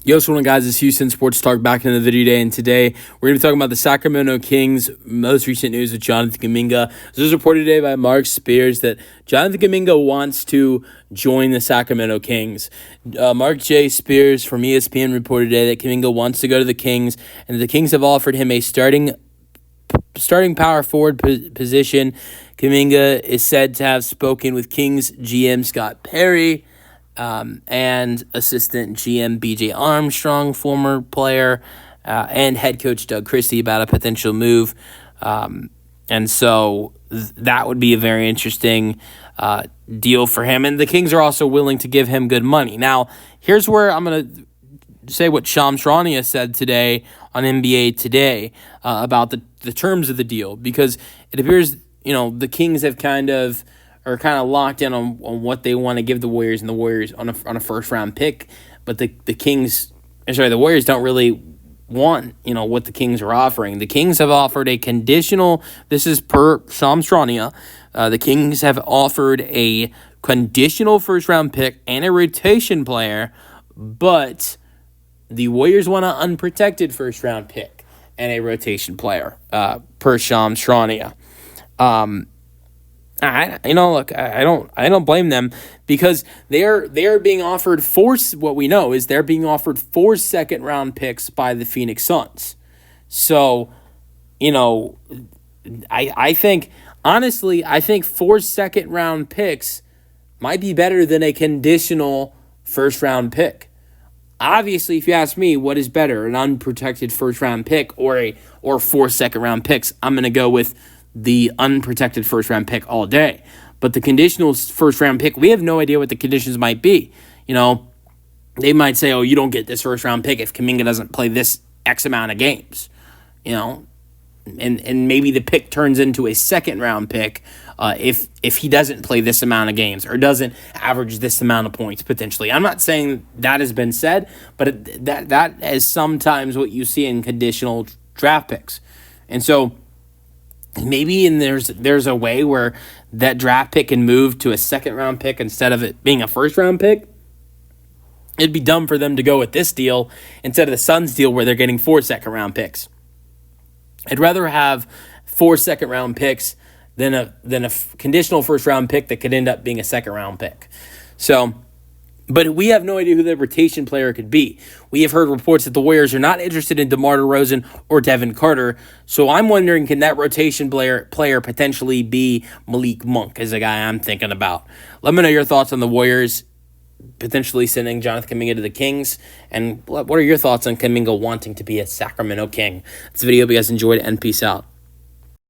Yo, what's going on, guys? It's Houston Sports Talk back in the video today, and today we're going to be talking about the Sacramento Kings' most recent news with Jonathan Kuminga. This was reported today by Mark Spears that Jonathan Kuminga wants to join the Sacramento Kings. Mark J. Spears from ESPN reported today that Kuminga wants to go to the Kings, and the Kings have offered him a starting power forward position. Kuminga is said to have spoken with Kings GM Scott Perry, and assistant GM BJ Armstrong, former player, and head coach Doug Christie about a potential move. And so that would be a very interesting deal for him. And the Kings are also willing to give him good money. Now, here's where I'm going to say what Shams Charania said today on NBA Today about the terms of the deal, because it appears, the Kings have kind of locked in on what they want to give the Warriors, and the Warriors on a first round pick. But the Warriors don't really want, what the Kings are offering. The Kings have offered a conditional, this is per Shams Charania, the Kings have offered a conditional first round pick and a rotation player, but the Warriors want an unprotected first round pick and a rotation player, per Shams Charania. I don't blame them, because they're being offered what we know is they're being offered 4 second round picks by the Phoenix Suns. So, I think 4 second round picks might be better than a conditional first round pick. Obviously, if you ask me, what is better, an unprotected first round pick or 4 second round picks? I'm going to go with the unprotected first round pick all day. But the conditional first round pick, we have no idea what the conditions might be. They might say, you don't get this first round pick if Kuminga doesn't play this X amount of games. And maybe the pick turns into a second round pick if he doesn't play this amount of games or doesn't average this amount of points potentially. I'm not saying that has been said, but that is sometimes what you see in conditional draft picks. And so maybe there's a way where that draft pick can move to a second round pick instead of it being a first round pick. It'd be dumb for them to go with this deal instead of the Suns deal where they're getting 4 second round picks. I'd rather have 4 second round picks than a conditional first round pick that could end up being a second round pick. So, but we have no idea who the rotation player could be. We have heard reports that the Warriors are not interested in DeMar DeRozan or Devin Carter. So I'm wondering, can that rotation player potentially be Malik Monk, is a guy I'm thinking about. Let me know your thoughts on the Warriors potentially sending Jonathan Kuminga to the Kings. And what are your thoughts on Kuminga wanting to be a Sacramento King? This video, hope you guys enjoyed it, and peace out.